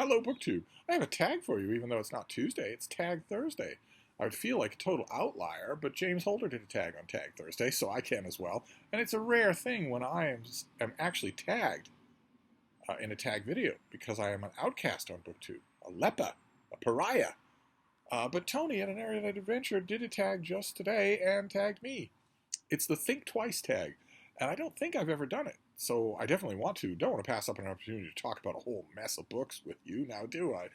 Hello, BookTube. I have a tag for you, even though it's not Tuesday. It's Tag Thursday. I would feel like a total outlier, but James Holder did a tag on Tag Thursday, so I can as well. And it's a rare thing when I am actually tagged in a tag video, because I am an outcast on BookTube, a leper, a pariah. But Tony at an Erudite Adventure did a tag just today and tagged me. It's the Think Twice tag, and I don't think I've ever done it. So I definitely want to. Don't want to pass up an opportunity to talk about a whole mess of books with you, now do I?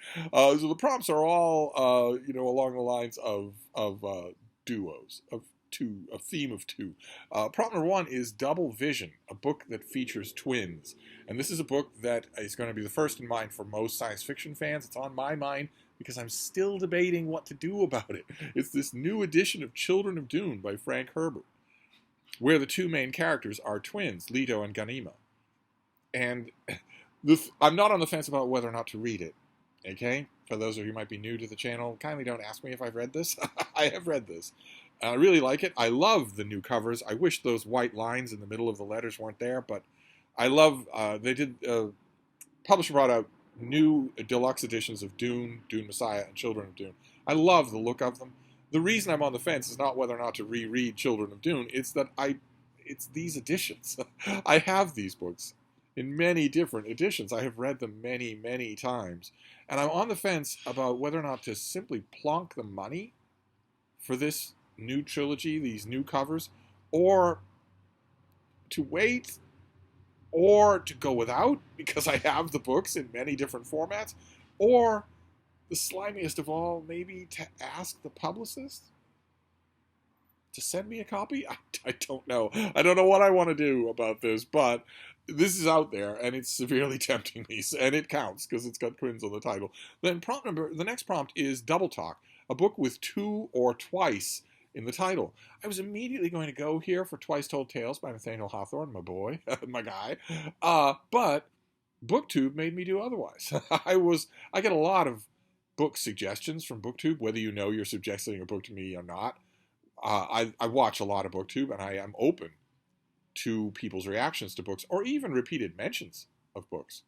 So the prompts are all, along the lines of duos, a theme of two. Prompt number one is Double Vision, a book that features twins. And this is a book that is going to be the first in mind for most science fiction fans. It's on my mind because I'm still debating what to do about it. It's this new edition of Children of Dune by Frank Herbert, where the two main characters are twins, Leto and Ganima. And I'm not on the fence about whether or not to read it, okay? For those of you who might be new to the channel, kindly don't ask me if I've read this. I have read this. I really like it. I love the new covers. I wish those white lines in the middle of the letters weren't there, but I love, publisher brought out new deluxe editions of Dune, Dune Messiah, and Children of Dune. I love the look of them. The reason I'm on the fence is not whether or not to reread Children of Dune. It's that it's these editions. I have these books in many different editions. I have read them many, many times. And I'm on the fence about whether or not to simply plonk the money for this new trilogy, these new covers, or to wait, or to go without because I have the books in many different formats, or the slimiest of all, maybe to ask the publicist to send me a copy? I don't know. I don't know what I want to do about this, but this is out there, and it's severely tempting me, and it counts because it's got twins on the title. Then the next prompt is Double Talk, a book with two or twice in the title. I was immediately going to go here for Twice Told Tales by Nathaniel Hawthorne, my boy, my guy, but BookTube made me do otherwise. I get a lot of book suggestions from BookTube, whether you know you're suggesting a book to me or not. I watch a lot of BookTube, and I am open to people's reactions to books, or even repeated mentions of books.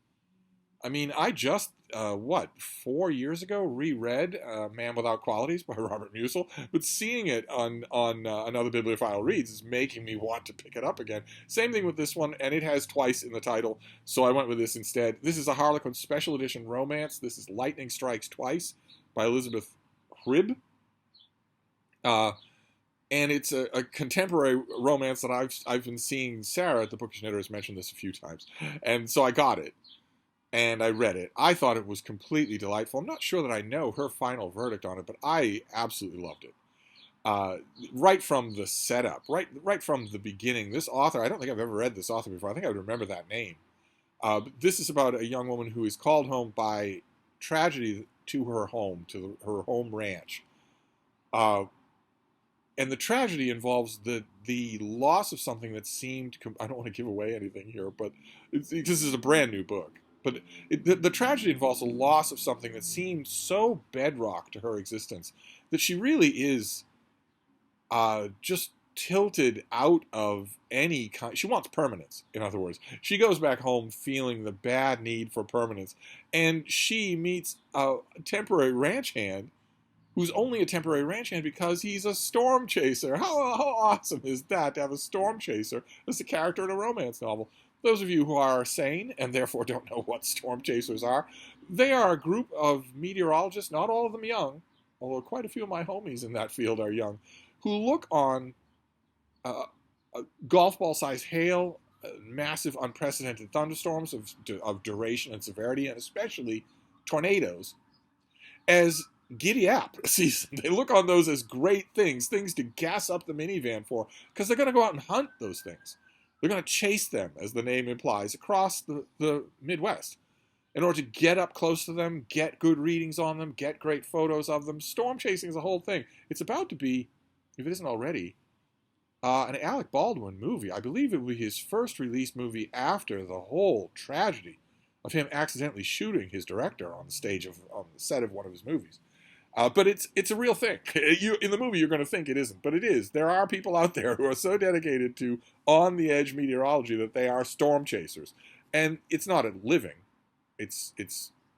I mean, I just, 4 years ago, reread Man Without Qualities by Robert Musil, but seeing it on Another Bibliophile Reads is making me want to pick it up again. Same thing with this one, and it has twice in the title, so I went with this instead. This is a Harlequin Special Edition romance. This is Lightning Strikes Twice by Elizabeth Hribb. And it's a contemporary romance that I've been seeing. Sarah at the Bookish Knitter has mentioned this a few times, and so I got it. And I read it. I thought it was completely delightful. I'm not sure that I know her final verdict on it, but I absolutely loved it. Right from the setup, right from the beginning, this author, I don't think I've ever read this author before. I think I would remember that name. This is about a young woman who is called home by tragedy to her home, to her home ranch. And the tragedy involves the loss of something that seemed, I don't want to give away anything here, but this is a brand new book. But the tragedy involves a loss of something that seemed so bedrock to her existence that she really is just tilted out of any kind. She wants permanence, in other words. She goes back home feeling the bad need for permanence, and she meets a temporary ranch hand who's only a temporary ranch hand because he's a storm chaser. How awesome is that, to have a storm chaser as a character in a romance novel? Those of you who are sane and therefore don't know what storm chasers are, they are a group of meteorologists, not all of them young, although quite a few of my homies in that field are young, who look on golf ball-sized hail, massive unprecedented thunderstorms of duration and severity, and especially tornadoes, as giddy-up season. They look on those as great things to gas up the minivan for, because they're going to go out and hunt those things. They're going to chase them, as the name implies, across the Midwest in order to get up close to them, get good readings on them, get great photos of them. Storm chasing is a whole thing. It's about to be, if it isn't already, an Alec Baldwin movie. I believe it will be his first released movie after the whole tragedy of him accidentally shooting his director on the set of one of his movies. But it's a real thing. In the movie, you're going to think it isn't, but it is. There are people out there who are so dedicated to on-the-edge meteorology that they are storm chasers. And it's not a living. It's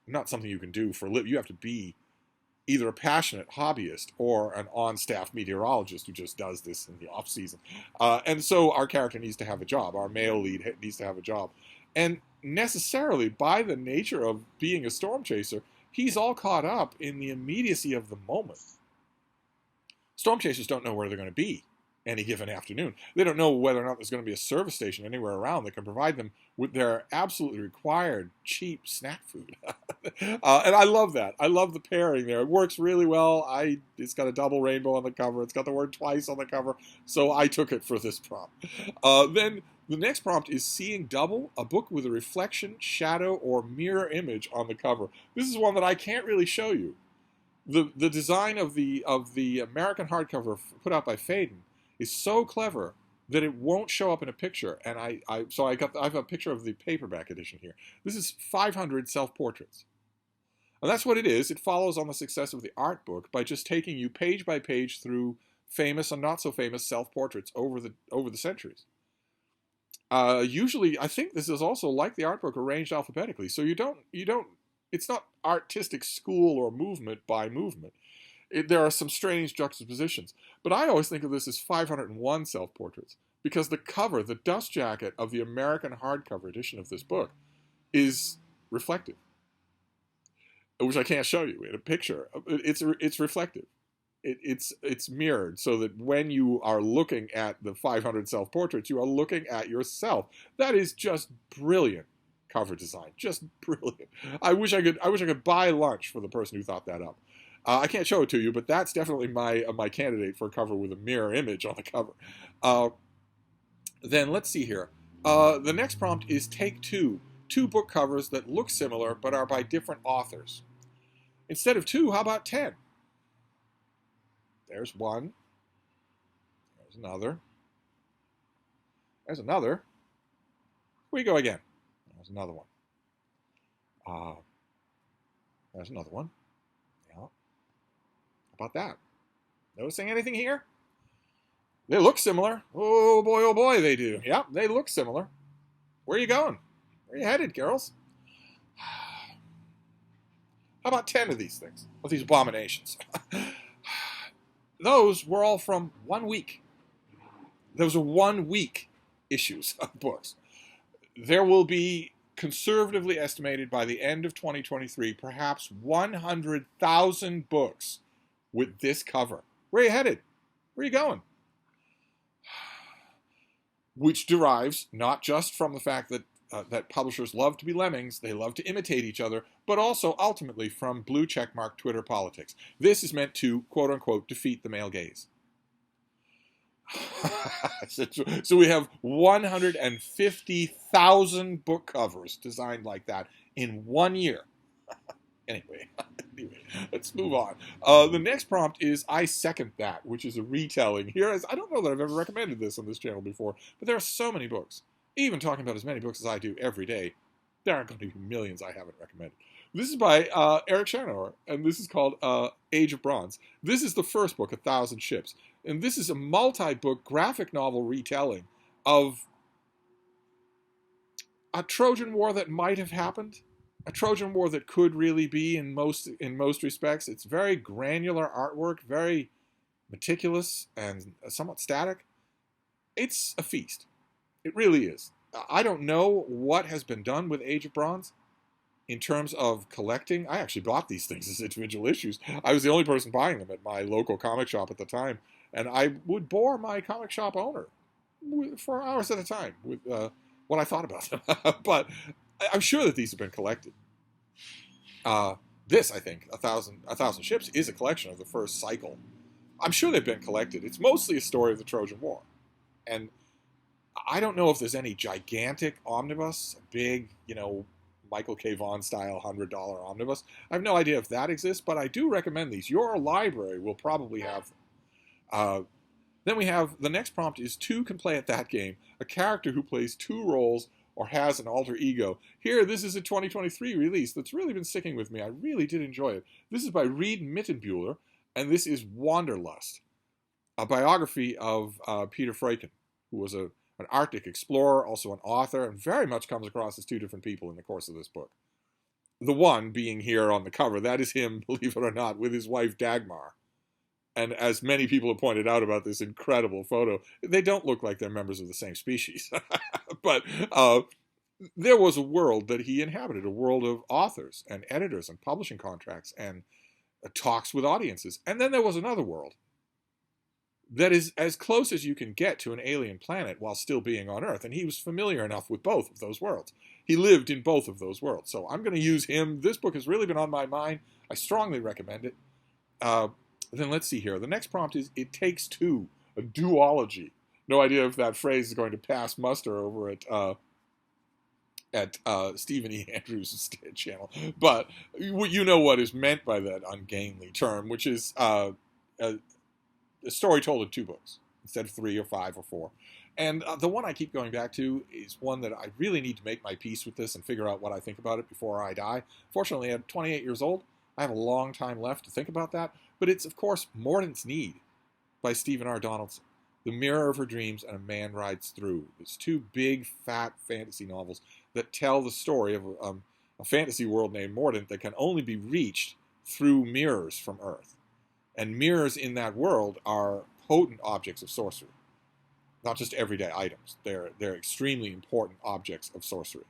not something you can do for a living. You have to be either a passionate hobbyist or an on-staff meteorologist who just does this in the off-season. And so our character needs to have a job. Our male lead needs to have a job. And necessarily, by the nature of being a storm chaser, he's all caught up in the immediacy of the moment. Storm chasers don't know where they're going to be any given afternoon. They don't know whether or not there's going to be a service station anywhere around that can provide them with their absolutely required cheap snack food. And I love that. I love the pairing there. It works really well. It's got a double rainbow on the cover. It's got the word twice on the cover. So I took it for this prompt. Then the next prompt is Seeing Double, a book with a reflection, shadow, or mirror image on the cover. This is one that I can't really show you. The design of the American hardcover put out by Faden is so clever that it won't show up in a picture. And I have a picture of the paperback edition here. This is 500 self-portraits. And that's what it is. It follows on the success of the art book by just taking you page by page through famous and not so famous self-portraits over the centuries. Usually, I think this is also like the art book arranged alphabetically. So you don't. It's not artistic school or movement by movement. There are some strange juxtapositions. But I always think of this as 501 self-portraits because the cover, the dust jacket of the American hardcover edition of this book is reflective, which I can't show you in a picture. It's reflective. It's mirrored so that when you are looking at the 500 self-portraits, you are looking at yourself. That is just brilliant cover design, just brilliant. I wish I could buy lunch for the person who thought that up. I can't show it to you, but that's definitely my candidate for a cover with a mirror image on the cover. Then let's see here. The next prompt is Take Two book covers that look similar but are by different authors. Instead of 2, how about 10? There's one. There's another. There's another. Where you go again? There's another one. There's another one. Yeah. How about that? Noticing anything here? They look similar. Oh boy, they do. Yep, they look similar. Where are you going? Where are you headed, girls? How about 10 of these things? Of these abominations? Those were all from 1 week. Those are 1 week issues of books. There will be, conservatively estimated by the end of 2023, perhaps 100,000 books with this cover. Where are you headed? Where are you going? Which derives not just from the fact that that publishers love to be lemmings, they love to imitate each other, but also ultimately from blue checkmark Twitter politics. This is meant to, quote-unquote, defeat the male gaze. So we have 150,000 book covers designed like that in 1 year. Anyway, let's move on. The next prompt is I Second That, which is a retelling. I don't know that I've ever recommended this on this channel before, but there are so many books. Even talking about as many books as I do every day, there aren't going to be millions I haven't recommended. This is by Eric Shanower, and this is called Age of Bronze. This is the first book, 1,000 Ships. And this is a multi-book graphic novel retelling of a Trojan War that might have happened, a Trojan War that could really be in most respects. It's very granular artwork, very meticulous and somewhat static. It's a feast. It really is. I don't know what has been done with Age of Bronze in terms of collecting. I actually bought these things as individual issues. I was the only person buying them at my local comic shop at the time, and I would bore my comic shop owner for hours at a time with what I thought about them. But I'm sure that these have been collected. This, I think, 1,000 Ships is a collection of the first cycle. I'm sure they've been collected. It's mostly a story of the Trojan War. And I don't know if there's any gigantic omnibus, a big, Michael K. Vaughan style $100 omnibus. I have no idea if that exists, but I do recommend these. Your library will probably have them. Then we have, the next prompt is 2 can play at that game, a character who plays 2 roles or has an alter ego. Here, this is a 2023 release that's really been sticking with me. I really did enjoy it. This is by Reed Mittenbuehler, and this is Wanderlust, a biography of Peter Freuchen, who was an Arctic explorer, also an author, and very much comes across as 2 different people in the course of this book. The one being here on the cover, that is him, believe it or not, with his wife Dagmar. And as many people have pointed out about this incredible photo, they don't look like they're members of the same species. But there was a world that he inhabited, a world of authors and editors and publishing contracts and talks with audiences. And then there was another world that is as close as you can get to an alien planet while still being on Earth. And he was familiar enough with both of those worlds. He lived in both of those worlds. So I'm going to use him. This book has really been on my mind. I strongly recommend it. Then let's see here. The next prompt is It Takes Two, a duology. No idea if that phrase is going to pass muster over at Stephen E. Andrews' channel. But you know what is meant by that ungainly term, which is a story told in 2 books instead of 3 or 5 or 4. And the one I keep going back to is one that I really need to make my peace with this and figure out what I think about it before I die. Fortunately, at 28 years old, I have a long time left to think about that. But it's, of course, Mordant's Need by Stephen R. Donaldson. The Mirror of Her Dreams and A Man Rides Through. It's 2 big, fat fantasy novels that tell the story of a fantasy world named Mordant that can only be reached through mirrors from Earth. And mirrors in that world are potent objects of sorcery. Not just everyday items. They're extremely important objects of sorcery.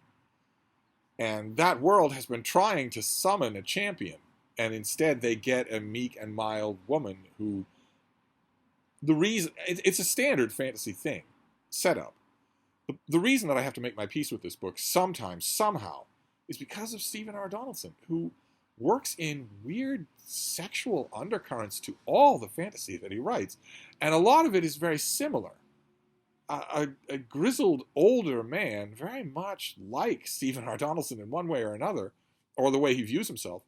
And that world has been trying to summon a champion. And instead they get a meek and mild woman who... It's a standard fantasy thing, setup. The reason that I have to make my peace with this book sometimes, somehow, is because of Stephen R. Donaldson, who works in weird sexual undercurrents to all the fantasy that he writes. And a lot of it is very similar. A grizzled older man, very much like Stephen R. Donaldson in one way or another, or the way he views himself,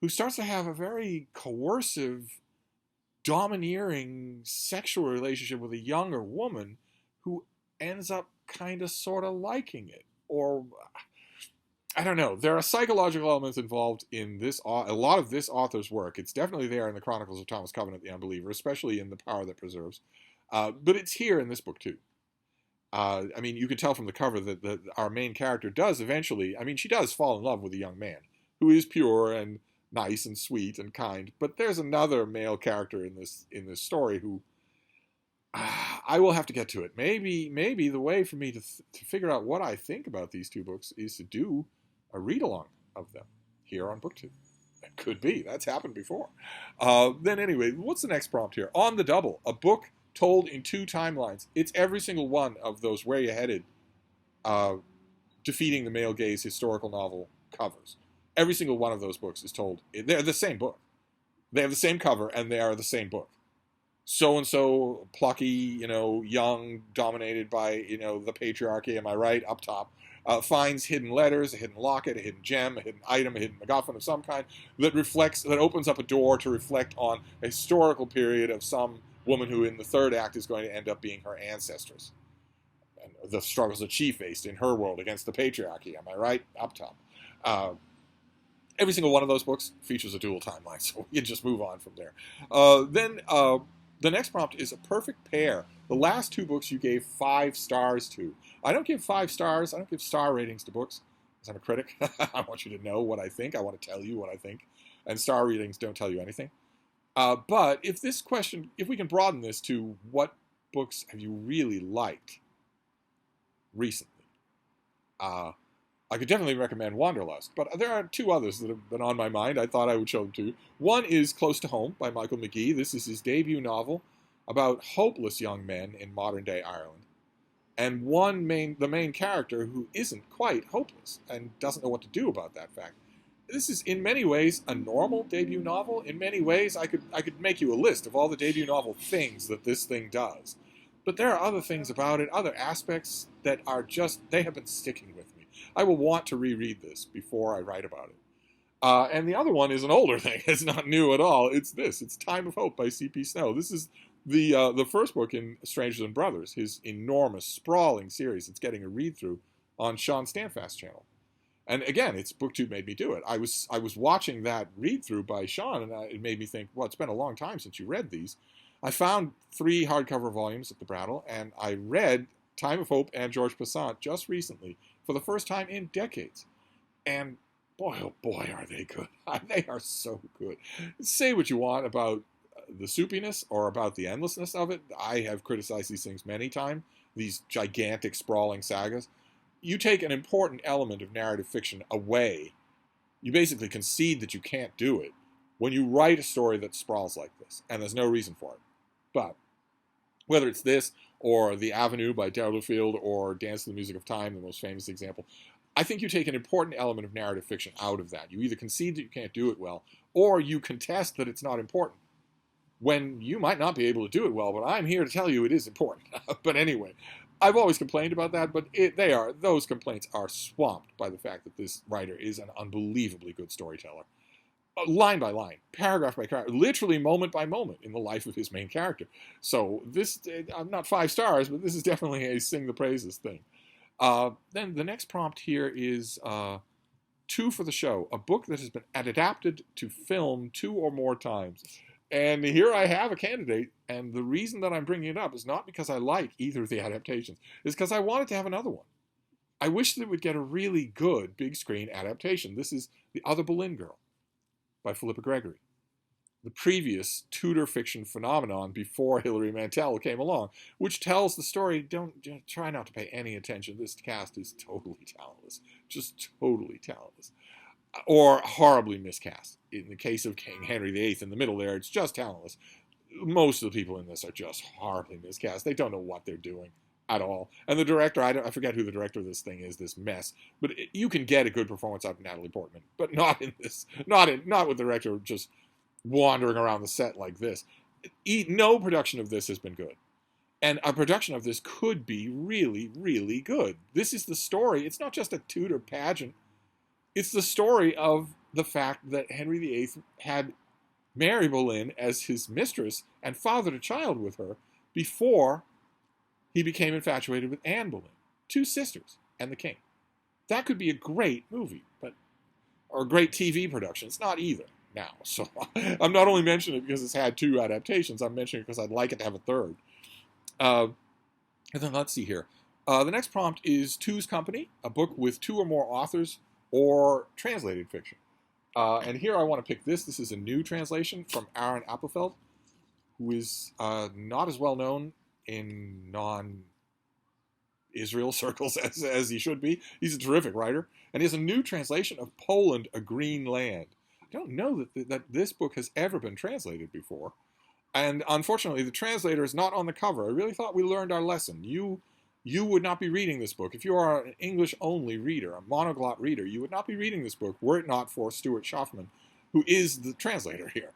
who starts to have a very coercive, domineering sexual relationship with a younger woman who ends up kind of sort of liking it. Or, I don't know. There are psychological elements involved in this, a lot of this author's work. It's definitely there in the Chronicles of Thomas Covenant, the Unbeliever, especially in The Power That Preserves. But it's here in this book, too. I mean, you can tell from the cover that our main character does eventually, I mean, she does fall in love with a young man who is pure and nice and sweet and kind. But there's another male character in this story who I will have to get to it. Maybe the way for me to figure out what I think about these 2 books is to do a read-along of them here on BookTube. That could be. That's happened before. Then anyway, what's the next prompt here? On the Double, a book told in 2 timelines. It's every single one of those Where You Headed defeating the male gaze historical novel covers. Every single one of those books is told. They're the same book. They have the same cover, and they are the same book. So-and-so, plucky, young, dominated by, the patriarchy, am I right, up top, finds hidden letters, a hidden locket, a hidden gem, a hidden item, a hidden MacGuffin of some kind that opens up a door to reflect on a historical period of some woman who in the 3rd act is going to end up being her ancestress. And the struggles that she faced in her world against the patriarchy, am I right, up top. Every single one of those books features a dual timeline, so you just move on from there. Then the next prompt is a perfect pair. The last 2 books you gave 5 stars to. I don't give 5 stars. I don't give star ratings to books, because I'm a critic. I want you to know what I think. I want to tell you what I think. And star ratings don't tell you anything. But if we can broaden this to what books have you really liked recently? I could definitely recommend Wanderlust, but there are 2 others that have been on my mind. I thought I would show them to you. One is Close to Home by Michael McGee. This is his debut novel about hopeless young men in modern-day Ireland. And the main character who isn't quite hopeless and doesn't know what to do about that fact. This is, in many ways, a normal debut novel. In many ways, I could make you a list of all the debut novel things that this thing does. But there are other things about it, other aspects that are they have been sticking with me. I will want to reread this before I write about it. And the other one is an older thing. It's not new at all. It's Time of Hope by C.P. Snow. This is the first book in Strangers and Brothers, his enormous, sprawling series. It's getting a read-through on Sean Stanfast's channel. And again, it's BookTube made me do it. I was watching that read-through by Sean, and it made me think, well, it's been a long time since you read these. I found 3 hardcover volumes at the Brattle, and I read Time of Hope and George Passant just recently for the first time in decades. And boy, oh boy, are they good. They are so good. Say what you want about the soupiness or about the endlessness of it. I have criticized these things many times, these gigantic, sprawling sagas. You take an important element of narrative fiction away, you basically concede that you can't do it when you write a story that sprawls like this, and there's no reason for it. But whether it's this or The Avenue by Delafield or Dance to the Music of Time, the most famous example, I think you take an important element of narrative fiction out of that. You either concede that you can't do it well, or you contest that it's not important, when you might not be able to do it well, but I'm here to tell you it is important. But anyway, I've always complained about that, but those complaints are swamped by the fact that this writer is an unbelievably good storyteller. Line by line, paragraph by paragraph, literally moment by moment in the life of his main character. So this, I'm not 5 stars, but this is definitely a sing the praises thing. Then the next prompt here is 2 for the Show, a book that has been adapted to film 2 or more times. And here I have a candidate, and the reason that I'm bringing it up is not because I like either of the adaptations, it's because I wanted to have another one. I wish that it would get a really good big screen adaptation. This is The Other Boleyn Girl by Philippa Gregory, the previous Tudor fiction phenomenon before Hilary Mantel came along, which tells the story. Don't try not to pay any attention. This cast is totally talentless, just totally talentless, or horribly miscast. In the case of King Henry VIII in the middle there, it's just talentless. Most of the people in this are just horribly miscast. They don't know what they're doing at all. And the director, I forget who the director of this thing is, this mess, but you can get a good performance out of Natalie Portman, but not in this, not with the director just wandering around the set like this. No production of this has been good. And a production of this could be really, really good. This is the story. It's not just a Tudor pageant. It's the story of the fact that Henry VIII had Mary Boleyn as his mistress and fathered a child with her before he became infatuated with Anne Boleyn, 2 sisters and the king. That could be a great movie, or a great TV production. It's not either now. So I'm not only mentioning it because it's had 2 adaptations, I'm mentioning it because I'd like it to have a third. And then let's see here. The next prompt is Two's Company, a book with 2 or more authors or translated fiction. And here I want to pick this. This is a new translation from Aaron Appelfeld, who is not as well known in non-Israel circles as he should be. He's a terrific writer. And he has a new translation of Poland, A Green Land. I don't know that this book has ever been translated before. And unfortunately, the translator is not on the cover. I really thought we learned our lesson. You would not be reading this book. If you are an English-only reader, a monoglot reader, you would not be reading this book were it not for Stuart Schaffman, who is the translator here.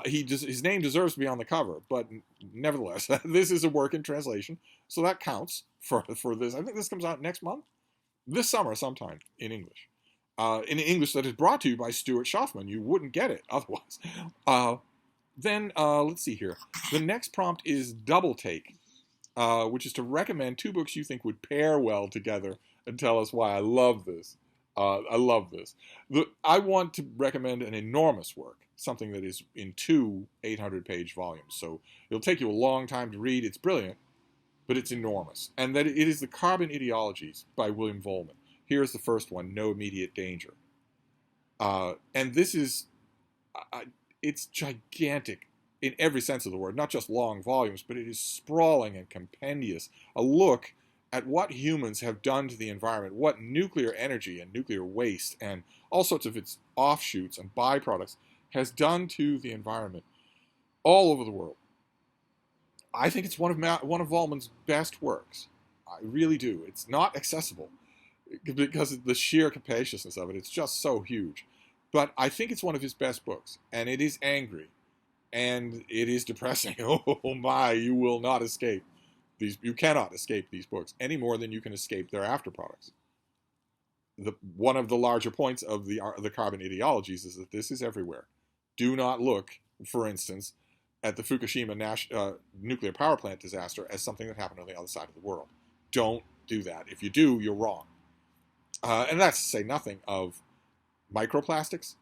His name deserves to be on the cover, but nevertheless, this is a work in translation, so that counts for this. I think this comes out next month, this summer sometime, in English. In English that is brought to you by Stuart Schaffman. You wouldn't get it otherwise. Then, let's see here. The next prompt is Double Take, which is to recommend 2 books you think would pair well together and tell us why. I love this. I love this. I want to recommend an enormous work, something that is in 2 800-page volumes. So it'll take you a long time to read. It's brilliant, but it's enormous. And that it is The Carbon Ideologies by William Vollmann. Here's the first one, No Immediate Danger. And this is, it's gigantic in every sense of the word, not just long volumes, but it is sprawling and compendious. A look at what humans have done to the environment, what nuclear energy and nuclear waste and all sorts of its offshoots and byproducts has done to the environment all over the world. I think it's one of Vollmann's best works. I really do. It's not accessible because of the sheer capaciousness of it. It's just so huge. But I think it's one of his best books, and it is angry, and it is depressing. Oh my, you will not escape these. You cannot escape these books any more than you can escape their after products. One of the larger points of the Carbon Ideologies is that this is everywhere. Do not look, for instance, at the Fukushima nuclear power plant disaster as something that happened on the other side of the world. Don't do that. If you do, you're wrong. And that's to say nothing of microplastics,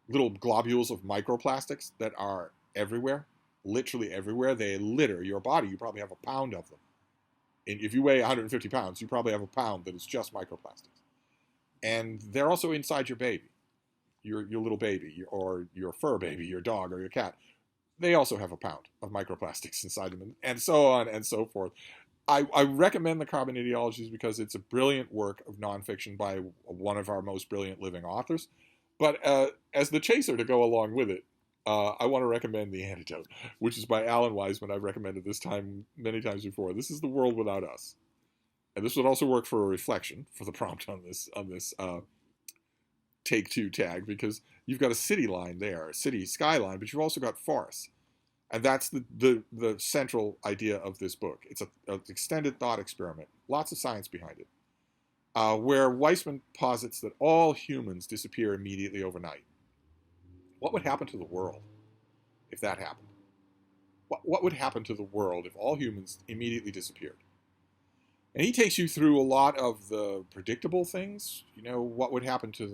little globules of microplastics that are everywhere, literally everywhere. They litter your body. You probably have a pound of them. And if you weigh 150 pounds, you probably have a pound that is just microplastics. And they're also inside your baby, your little baby, or your fur baby, your dog or your cat. They also have a pound of microplastics inside them, and so on and so forth. I recommend the Carbon Ideologies because it's a brilliant work of nonfiction by one of our most brilliant living authors. But as the chaser to go along with it, I want to recommend The Antidote, which is by Alan Weisman. I've recommended this time many times before. This is The World Without Us. And this would also work for a reflection for the prompt on this Take Two tag, because you've got a city line there, a city skyline, but you've also got forests. And that's the central idea of this book. It's an extended thought experiment, lots of science behind it, where Weisman posits that all humans disappear immediately overnight. What would happen to the world if that happened? What would happen to the world if all humans immediately disappeared? And he takes you through a lot of the predictable things. You know, what would happen to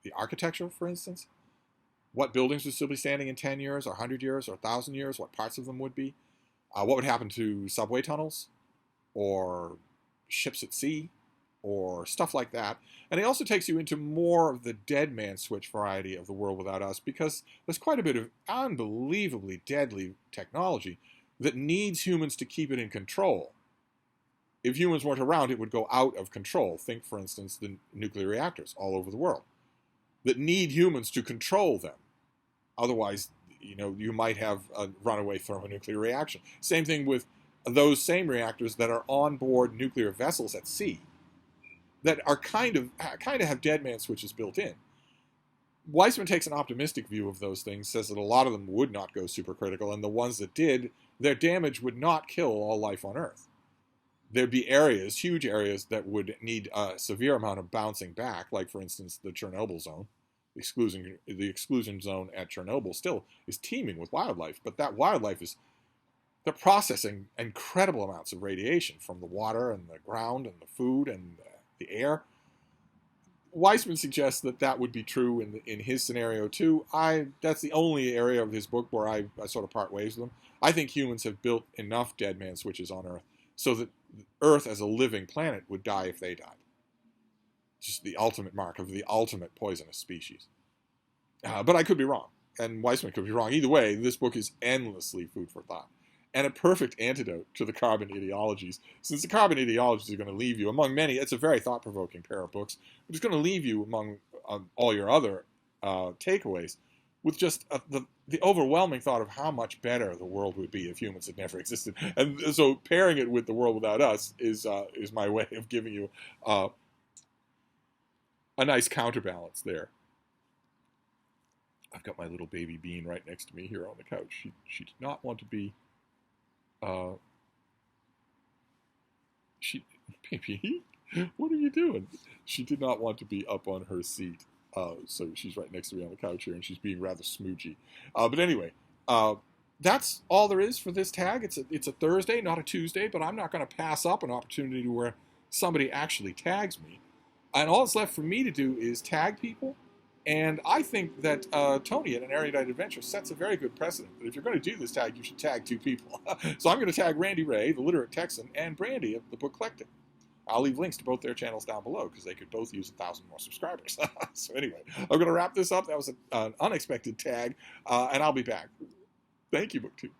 the architecture, for instance? What buildings would still be standing in 10 years or 100 years or 1,000 years? What parts of them would be? What would happen to subway tunnels or ships at sea or stuff like that? And he also takes you into more of the dead man switch variety of The World Without Us, because there's quite a bit of unbelievably deadly technology that needs humans to keep it in control. If humans weren't around, it would go out of control. Think, for instance, the nuclear reactors all over the world that need humans to control them. Otherwise, you might have a runaway thermonuclear reaction. Same thing with those same reactors that are onboard nuclear vessels at sea that are kind of have dead man switches built in. Weisman takes an optimistic view of those things, says that a lot of them would not go supercritical, and the ones that did, their damage would not kill all life on Earth. There'd be areas, huge areas, that would need a severe amount of bouncing back, like, for instance, the Chernobyl zone. The exclusion zone at Chernobyl still is teeming with wildlife, but that wildlife they're processing incredible amounts of radiation from the water and the ground and the food and the air. Weisman suggests that would be true in his scenario too. That's the only area of his book where I sort of part ways with him. I think humans have built enough dead man switches on Earth so that Earth as a living planet would die if they died. Just the ultimate mark of the ultimate poisonous species. But I could be wrong, and Weisman could be wrong. Either way, this book is endlessly food for thought, and a perfect antidote to the Carbon Ideologies, since the Carbon Ideologies are going to leave you, among many, it's a very thought-provoking pair of books, but it's going to leave you, among all your other takeaways, with just the overwhelming thought of how much better the world would be if humans had never existed. And so pairing it with The World Without Us is my way of giving you a nice counterbalance there. I've got my little baby Bean right next to me here on the couch. She did not want to be. Baby, what are you doing? She did not want to be up on her seat. So she's right next to me on the couch here, and she's being rather smoochy. But anyway, that's all there is for this tag. It's a Thursday, not a Tuesday, but I'm not going to pass up an opportunity where somebody actually tags me. And all that's left for me to do is tag people. And I think that Tony at an Erudite Adventure sets a very good precedent. That if you're going to do this tag, you should tag two people. So I'm going to tag Randy Ray, the literate Texan, and Brandy of the Book Collective. I'll leave links to both their channels down below because they could both use 1,000 more subscribers. So anyway, I'm going to wrap this up. That was an unexpected tag, and I'll be back. Thank you, BookTube.